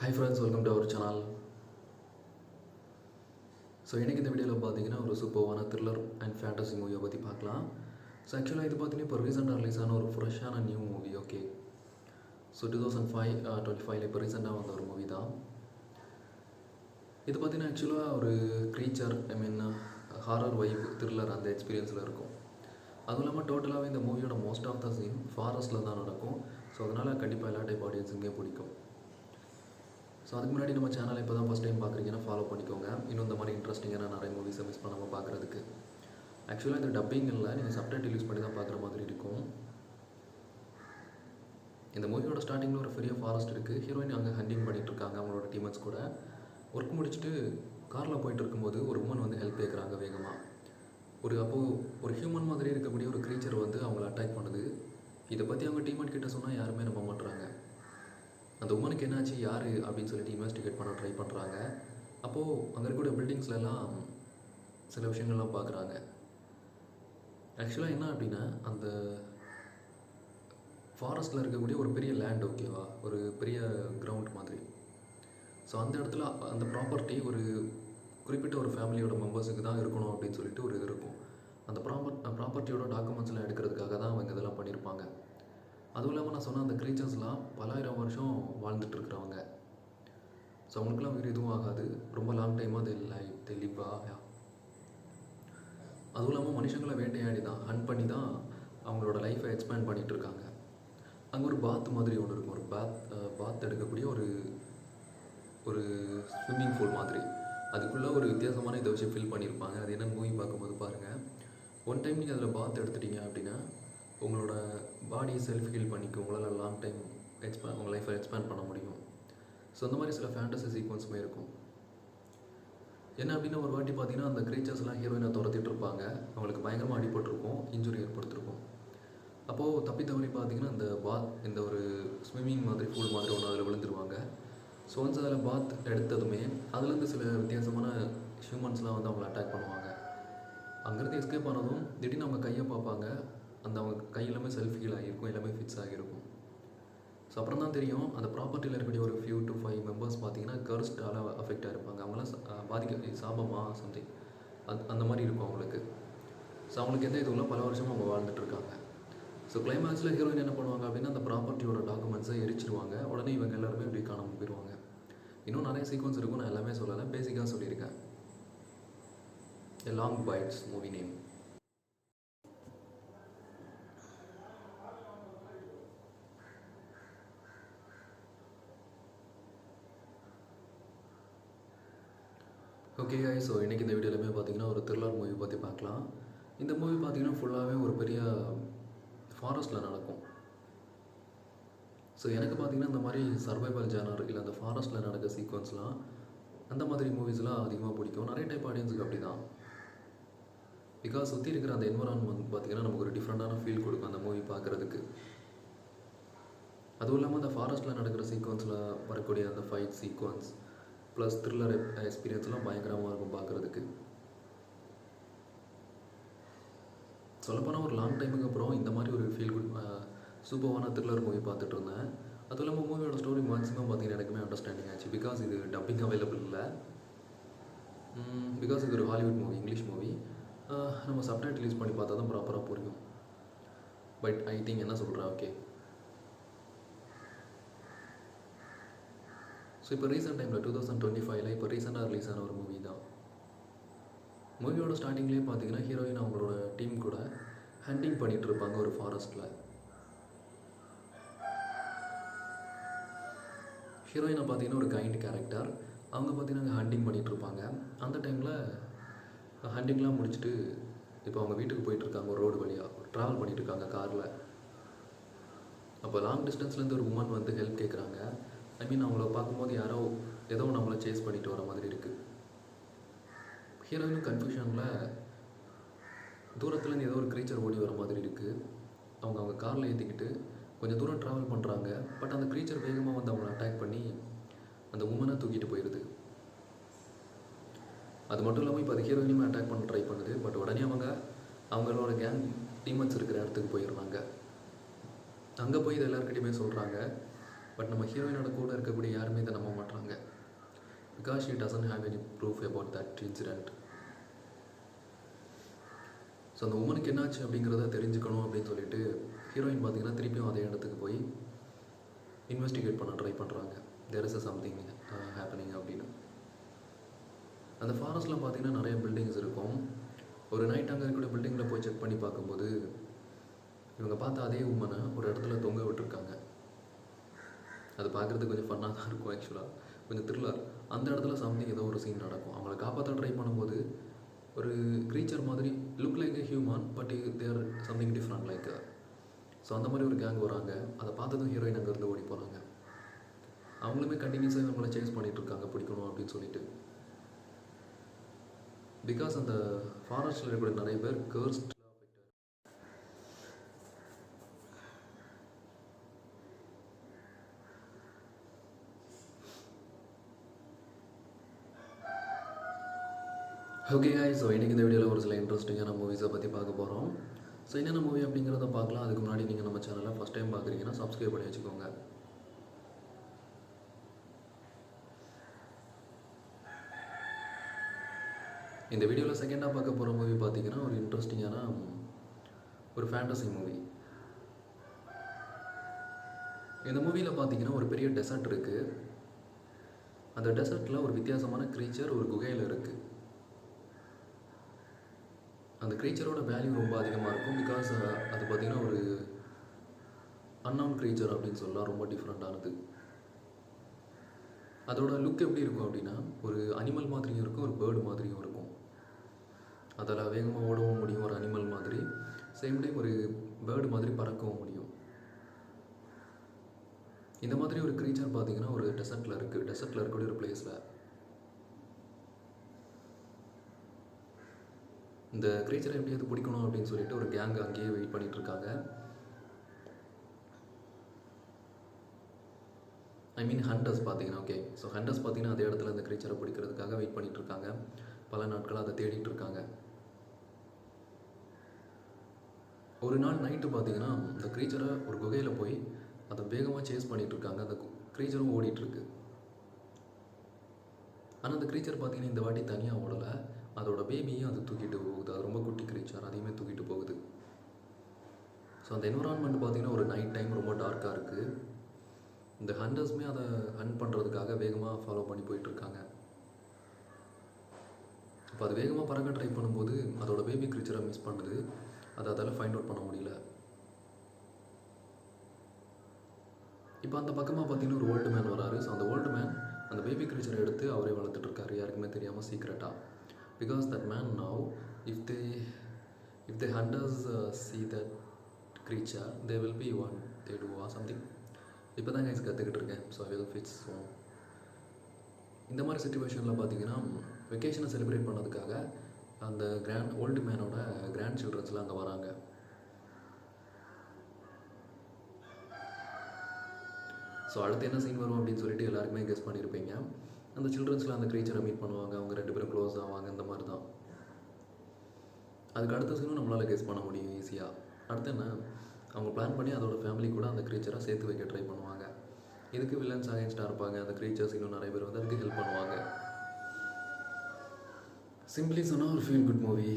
Hi friends, welcome to our channel. So இன்றைக்கி இந்த வீடியோவில் பார்த்தீங்கன்னா ஒரு சூப்பரான த்ரில்லர் அண்ட் ஃபேண்டசி மூவியை பற்றி பார்க்கலாம். ஸோ ஆக்சுவலாக இது பார்த்தீங்கன்னா இப்போ ரீசெண்டாக ரிலீஸ் ஆன ஒரு ஃப்ரெஷ்ஷான நியூ மூவி. ஓகே, ஸோ 2025 இப்போ ரீசெண்டாக வந்த ஒரு மூவி தான் இது. பார்த்தீங்கன்னா ஆக்சுவலாக ஒரு க்ரீச்சர், ஹாரர் வைப் த்ரில்லர் அந்த எக்ஸ்பீரியன்ஸில் இருக்கும். அதுவும் இல்லாமல் டோட்டலாகவே இந்த மூவியோட மோஸ்ட் ஆஃப் த சீன் ஃபாரஸ்ட்டில் தான் நடக்கும். ஸோ அதனால் கண்டிப்பாக எல்லா டைப் ஆடியன்ஸுங்கே பிடிக்கும். ஸோ அதுக்கு முன்னாடி நம்ம சேனலை இப்போ தான் ஃபஸ்ட் டைம் பார்க்குறீங்கன்னா ஃபாலோ பண்ணிக்கோங்க. இன்னும் இந்த மாதிரி இன்ட்ரெஸ்டிங்கான நிறைய மூவிஸை மிஸ் பண்ணாமல் பார்க்குறதுக்கு. ஆக்சுவலாக இந்த டப்பிங் இல்லை, நீங்கள் சப்டைட்டில் யூஸ் பண்ணி தான் பார்க்குற மாதிரி இருக்கும். இந்த மூவியோட ஸ்டார்டிங்கில் ஒரு பெரிய ஃபாரஸ்ட் இருக்குது. ஹீரோயின் அங்கே ஹண்டிங் பண்ணிகிட்டு இருக்காங்க அவங்களோட டீமேட்ஸ் கூட. ஒர்க் முடிச்சுட்டு காரில் போயிட்டு இருக்கும்போது ஒரு உமன் வந்து ஹெல்ப் கேட்குறாங்க வேகமாக. அப்போது ஒரு ஹியூமன் மாதிரி இருக்கக்கூடிய ஒரு க்ரீச்சர் வந்து அவங்கள அட்டாக் பண்ணுது. இதை பற்றி அவங்க டீம்மேட் கிட்ட சொன்னால் யாருமே நம்ப மாட்டுறாங்க. அந்த உமனுக்கு என்னாச்சு, யார் அப்படின்னு சொல்லிட்டு இன்வெஸ்டிகேட் பண்ண ட்ரை பண்ணுறாங்க. அப்போது அங்கே இருக்கக்கூடிய பில்டிங்ஸ்லாம் சில விஷயங்கள்லாம் பார்க்குறாங்க. ஆக்சுவலாக என்ன அப்படின்னா, அந்த ஃபாரஸ்ட்டில் இருக்கக்கூடிய ஒரு பெரிய லேண்ட், ஓகேவா, ஒரு பெரிய கிரவுண்ட் மாதிரி. ஸோ அந்த இடத்துல அந்த ப்ராப்பர்ட்டி ஒரு குறிப்பிட்ட ஒரு ஃபேமிலியோட மெம்பர்ஸுக்கு தான் இருக்கணும் அப்படின்னு சொல்லிட்டு ஒரு இது இருக்கும். அந்த ப்ராப்பர்ட்டியோட டாக்குமெண்ட்ஸ்லாம் எடுக்கிறதுக்காக தான் அவங்க இதெல்லாம் பண்ணியிருப்பாங்க. அதுவும் இல்லாமல் நான் சொன்ன அந்த க்ரீச்சர்ஸ்லாம் பலாயிரம் வருஷம் வாழ்ந்துட்டுருக்குறவங்க. ஸோ அவங்களுக்குலாம் வேறு எதுவும் ஆகாது. ரொம்ப லாங் டைமாக தெளிவாக. அதுவும் இல்லாமல் மனுஷங்களை வேட்டையாடி தான் ஹண்ட் பண்ணி தான் அவங்களோட லைஃப்பை எக்ஸ்பேண்ட் பண்ணிகிட்ருக்காங்க. அங்கே ஒரு பாத் மாதிரி ஒன்று இருக்கும். ஒரு பாத் எடுக்கக்கூடிய ஒரு ஸ்விம்மிங் பூல் மாதிரி. அதுக்குள்ளே ஒரு வித்தியாசமான இதை வச்சு ஃபில் பண்ணியிருப்பாங்க. அது என்னென்னு மூவி பார்க்கும்போது பாருங்கள். ஒன் டைம் நீங்கள் அதில் பாத் எடுத்துட்டீங்க அப்படின்னா உங்களோட பாடியை செல்ஃப் ஹீல் பண்ணிக்கும். உங்களால் லாங் டைம் உங்கள் லைஃப்பை எக்ஸ்பேண்ட் பண்ண முடியும். ஸோ அந்த மாதிரி சில ஃபேண்டசி சீக்வன்ஸுமே இருக்கும். என்ன அப்படின்னா, ஒரு வாட்டி பார்த்தீங்கன்னா அந்த க்ரீச்சர்ஸ்லாம் ஹீரோயினை துரத்திட்டு இருப்பாங்க. அவங்களுக்கு பயங்கரமாக அடிபட்டிருக்கும், இன்ஜுரி ஏற்படுத்திருக்கும். அப்போது தப்பி தவறி பார்த்தீங்கன்னா இந்த ஒரு ஸ்விம்மிங் மாதிரி பூல் மாதிரி ஒன்று அதில் விழுந்துருவாங்க. ஸோ ஒன்ஸ் அதில் பாத் எடுத்ததுமே அதுலேருந்து சில வித்தியாசமான ஹியூமன்ஸ்லாம் வந்து அவங்கள அட்டாக் பண்ணுவாங்க. அங்கேருந்து எஸ்கேப் ஆனதும் திடீர்னு அவங்க கையை பார்ப்பாங்க. அவங்க கை எல்லாமே செல்ஃப் ஹீல் ஆகியிருக்கும், எல்லாமே ஃபிக்ஸ் ஆகியிருக்கும். ஸோ அப்புறம் தான் தெரியும், அந்த ப்ராப்பர்ட்டியில் இருக்கக்கூடிய ஒரு 4 to 5 மெம்பர்ஸ் பார்த்தீங்கன்னா கர்ஸ்டால் அஃபெக்ட் ஆகிருப்பாங்க. அவங்களாம் சாபமாக சம்திங் அந்த மாதிரி இருக்கும் அவங்களுக்கு. ஸோ அவங்களுக்கு எந்த இதுவும் இல்லை, பல வருஷமாக அவங்க வாழ்ந்துட்டுருக்காங்க. ஸோ கிளைமேக்ஸில் ஹீரோயின் என்ன பண்ணுவாங்க அப்படின்னா, அந்த ப்ராப்பர்ட்டியோட டாக்குமெண்ட்ஸை எரிச்சிருவாங்க. உடனே இவங்க எல்லாருமே இப்படி காணாமல் போயிடுவாங்க. இன்னும் நிறைய சீக்வன்ஸ் இருக்கும், நான் எல்லாமே சொல்லலை, பேசிக்காக சொல்லியிருக்கேன். A long bites movie name. Okay guys, so இன்றைக்கி இந்த வீடியோலையுமே பார்த்தீங்கன்னா ஒரு த்ரில்லர் மூவி பற்றி பார்க்கலாம். இந்த மூவி பார்த்தீங்கன்னா ஃபுல்லாகவே ஒரு பெரிய ஃபாரஸ்ட்டில் நடக்கும். ஸோ எனக்கு பார்த்தீங்கன்னா இந்த மாதிரி சர்வைவல் ஜானர் இல்லை அந்த ஃபாரஸ்ட்டில் நடக்க சீக்வன்ஸ்லாம் அந்த மாதிரி மூவிஸ்லாம் அதிகமாக பிடிக்கும். நிறைய டைப் ஆடியன்ஸுக்கு அப்படி தான். பிகாஸ் சுற்றி இருக்கிற அந்த என்வரான்மெண்ட் பார்த்தீங்கன்னா நமக்கு ஒரு டிஃப்ரெண்ட்டான ஃபீல் கொடுக்கும் அந்த மூவி பார்க்குறதுக்கு. அதுவும் இல்லாமல் அந்த ஃபாரஸ்ட்டில் நடக்கிற சீக்வன்ஸில் வரக்கூடிய அந்த ஃபைட் சீக்வன்ஸ் ப்ளஸ் த்ரில்லர் எக்ஸ்பீரியன்ஸ்லாம் பயங்கரமாக இருக்கும் பார்க்குறதுக்கு. சொல்லப்போனால் ஒரு லாங் டைமுக்கு அப்புறம் இந்த மாதிரி ஒரு ஃபீல் சூப்பரான த்ரில்லர் மூவி பார்த்துட்டு இருந்தேன். அதுவும் இல்லாமல் மூவியோட ஸ்டோரி மேக்ஸிமம் பார்த்தீங்கன்னா எனக்குமே அண்டர்ஸ்டாண்டிங் ஆச்சு. பிகாஸ் இது டப்பிங் அவைலபிள் இல்லை. பிகாஸ் இது ஒரு ஹாலிவுட் மூவி, இங்கிலீஷ் மூவி. நம்ம சப்டைட்டில் யூஸ் பண்ணி பார்த்தா தான் ப்ராப்பராக புரியும். பட் ஐ திங்க் என்ன சொல்கிறேன், ஓகே. ஸோ இப்போ ரீசெண்ட் டைமில் 2025 இப்போ ரீசெண்டாக ரிலீஸ் ஆன ஒரு மூவி தான். மூவியோட ஸ்டார்டிங்லேயே பார்த்தீங்கன்னா ஹீரோயின் அவங்களோட டீம் கூட ஹண்டிங் பண்ணிகிட்டு இருப்பாங்க ஒரு ஃபாரஸ்ட்டில். ஹீரோயினை பார்த்தீங்கன்னா ஒரு கைண்ட் கேரக்டர். அவங்க பார்த்தீங்கன்னா ஹண்டிங் பண்ணிகிட்டு இருப்பாங்க. அந்த டைமில் ஹண்டிங்லாம் முடிச்சுட்டு இப்போ அவங்க வீட்டுக்கு போயிட்டுருக்காங்க. ஒரு ரோடு வழியாக ட்ராவல் பண்ணிகிட்டு இருக்காங்க காரில். அப்போ லாங் டிஸ்டன்ஸ்லேருந்து ஒரு உமன் வந்து ஹெல்ப் கேட்குறாங்க. அவங்கள பார்க்கும்போது ஏதோ நம்மளை சேஸ் பண்ணிட்டு வர மாதிரி இருக்குது. ஹீரோயினும் கன்ஃபியூஷனில் தூரத்துலேருந்து ஏதோ ஒரு க்ரீச்சர் ஓடி வர மாதிரி இருக்குது. அவங்க காரில் ஏற்றிக்கிட்டு கொஞ்சம் தூரம் ட்ராவல் பண்ணுறாங்க. பட் அந்த க்ரீச்சர் வேகமாக வந்து அவங்கள அட்டாக் பண்ணி அந்த உமனை தூக்கிட்டு போயிடுது. அது மட்டும் இல்லாமல் இப்போ அது ஹீரோயினுமே அட்டாக் பண்ண ட்ரை பண்ணுது. பட் உடனே அவங்களோட கேங் டீமன்ஸ் இருக்கிற இடத்துக்கு போயிடுறாங்க. அங்கே போய் இது எல்லாருக்கிட்டையுமே சொல்கிறாங்க. பட் நம்ம ஹீரோயினோட கூட இருக்கக்கூடிய யாருமே இதை நம்ப மாட்டாங்க. Because she doesn't have any proof about that incident. So அந்த உமனுக்கு என்னாச்சு அப்படிங்கிறத தெரிஞ்சுக்கணும் அப்படின்னு சொல்லிட்டு ஹீரோயின் பார்த்தீங்கன்னா திருப்பியும் அதே இடத்துக்கு போய் இன்வெஸ்டிகேட் பண்ண ட்ரை பண்ணுறாங்க. There is a something happening அப்படின்னு. அந்த ஃபாரஸ்ட்டில் பார்த்தீங்கன்னா நிறைய பில்டிங்ஸ் இருக்கும். ஒரு நைட் அங்கே இருக்கக்கூடிய பில்டிங்கில் போய் செக் பண்ணி பார்க்கும்போது இவங்க பார்த்த அதே உமனை ஒரு இடத்துல தொங்க விட்டுருக்காங்க. அது பார்க்குறதுக்கு கொஞ்சம் ஃபன்னாக தான் இருக்கும். ஆக்சுவலாக கொஞ்சம் த்ரில்லர். அந்த இடத்துல சம்திங் ஏதோ ஒரு சீன் நடக்கும். அவங்கள காப்பாற்ற ட்ரை பண்ணும்போது ஒரு க்ரீச்சர் மாதிரி look like a human, but there something different like. So அந்த மாதிரி ஒரு கேங் வராங்க. அதை பார்த்ததும் ஹீரோயின் அங்கேருந்து ஓடி போகிறாங்க. அவங்களுமே கண்டினியூஸாக இவங்களை சேஸ் பண்ணிகிட்டு இருக்காங்க பிடிக்கணும் அப்படின்னு சொல்லிட்டு. பிகாஸ் அந்த ஃபாரஸ்ட்டில் இருக்கக்கூடிய நிறைய பேர் கர்ஸ்ட். ஓகே ஸோ இன்றைக்கி இந்த வீடியோவில் ஒரு சில இன்ட்ரெஸ்டிங்கான மூவிஸை பற்றி பார்க்க போகிறோம். ஸோ என்னென்ன மூவி அப்படிங்கிறத பார்க்கலாம். அதுக்கு முன்னாடி நீங்கள் நம்ம சேனலை ஃபஸ்ட் டைம் பார்க்குறீங்கன்னா சப்ஸ்கிரைப் பண்ணி வச்சுக்கோங்க. இந்த வீடியோவில் செகண்டாக பார்க்க போகிற மூவி பார்த்தீங்கன்னா ஒரு இன்ட்ரெஸ்டிங்கான ஒரு ஃபேண்டசி மூவி. இந்த மூவியில் பார்த்தீங்கன்னா ஒரு பெரிய டெசர்ட் இருக்குது. அந்த டெசர்ட்டில் ஒரு வித்தியாசமான க்ரீச்சர் ஒரு குகையில் இருக்குது. அந்த க்ரீச்சரோட வேல்யூ ரொம்ப அதிகமாக இருக்கும். பிகாஸ் அது பார்த்திங்கன்னா ஒரு அன்னவுன் க்ரீச்சர் அப்படின்னு சொல்லலாம். ரொம்ப டிஃப்ரெண்ட்டானது. அதோட லுக் எப்படி இருக்கும் அப்படின்னா ஒரு அனிமல் மாதிரியும் இருக்கும், ஒரு பேர்டு மாதிரியும் இருக்கும். அதில் வேகமாக ஓடவும் முடியும் ஒரு அனிமல் மாதிரி, சேம் டைம் ஒரு பேர்டு மாதிரி பறக்கவும் முடியும். இந்த மாதிரி ஒரு க்ரீச்சர் பார்த்திங்கன்னா ஒரு டெசர்ட்டில் இருக்குது. டெசர்ட்டில் இருக்கக்கூடிய ஒரு பிளேஸில் இந்த க்ரீச்சரை எப்படியாவது பிடிக்கணும் அப்படின்னு சொல்லிட்டு ஒரு கேங் அங்கேயே வெயிட் பண்ணிகிட்ருக்காங்க. ஐ மீன் ஹண்டர்ஸ் பார்த்தீங்கன்னா. ஓகே, ஸோ ஹண்டர்ஸ் பார்த்தீங்கன்னா அதே இடத்துல இந்த க்ரீச்சரை பிடிக்கிறதுக்காக வெயிட் பண்ணிகிட்ருக்காங்க. பல நாட்களாக அதை தேடிட்டு இருக்காங்க. ஒரு நாள் நைட்டு பார்த்தீங்கன்னா இந்த க்ரீச்சரை ஒரு குகையில் போய் அதை வேகமாக சேஸ் பண்ணிகிட்ருக்காங்க. அந்த க்ரீச்சரும் ஓடிட்டுருக்கு. ஆனால் அந்த க்ரீச்சர் பார்த்தீங்கன்னா இந்த வாட்டி தனியாக ஓடலை, அதோட பேபியும் அது தூக்கிட்டு போகுது. அது ரொம்ப குட்டி க்ரீச்சர், அதையுமே தூக்கிட்டு போகுது. ஸோ அந்த என்விரான்மெண்ட் பார்த்திங்கன்னா ஒரு நைட் டைம் ரொம்ப டார்க்காக இருக்குது. இந்த ஹண்டர்ஸுமே அதை ஹண்ட் பண்ணுறதுக்காக வேகமாக ஃபாலோ பண்ணி போயிட்டுருக்காங்க. இப்போ அது வேகமாக பறக்க ட்ரை பண்ணும்போது அதோட பேபி க்ரீச்சரை மிஸ் பண்ணுது. அதை அதால் ஃபைண்ட் அவுட் பண்ண முடியல. இப்போ அந்த பக்கமாக பார்த்தீங்கன்னா ஒரு ஓல்டு மேன் வராரு. ஸோ அந்த ஓல்டு மேன் அந்த பேபி க்ரீச்சரை எடுத்து அவரே வளர்த்துட்ருக்காரு, யாருக்குமே தெரியாமல் சீக்ரெட்டாக. Because that man now, if the hunters see that creature, they will be one, they do or something. இப்போ தான் கைஸ் கற்றுக்கிட்டு இருக்கேன். So I will fits. So இந்த மாதிரி சுச்சுவேஷனில் பார்த்தீங்கன்னா வெக்கேஷனை செலிப்ரேட் பண்ணதுக்காக அந்த ஓல்டு மேனோட கிராண்ட் சில்ட்ரன்ஸ்லாம் அங்கே வராங்க. ஸோ அடுத்து என்ன சீன் வரும் அப்படின்னு சொல்லிட்டு எல்லாருக்குமே கெஸ் பண்ணியிருப்பீங்க. அந்த சில்ட்ரன்ஸில் அந்த க்ரீச்சரை மீட் பண்ணுவாங்க, அவங்க 2 பேரும் க்ளோஸ் ஆவாங்க. இந்த மாதிரி தான். அதுக்கு அடுத்த சீனும் நம்மளால் கெஸ் பண்ண முடியும் ஈஸியாக. அடுத்து என்ன, அவங்க பிளான் பண்ணி அதோட ஃபேமிலி கூட அந்த க்ரீச்சரை சேர்த்து வைக்க ட்ரை பண்ணுவாங்க. இதுக்கு வில்லன்ஸ் அகைன்ஸ்டாக இருப்பாங்க. அந்த க்ரீச்சர்ஸ் இன்னும் நிறைய பேர் வந்து அதுக்கு ஹெல்ப் பண்ணுவாங்க. சிம்பிளி சொன்னால் ஒரு ஃபீல் குட் மூவி.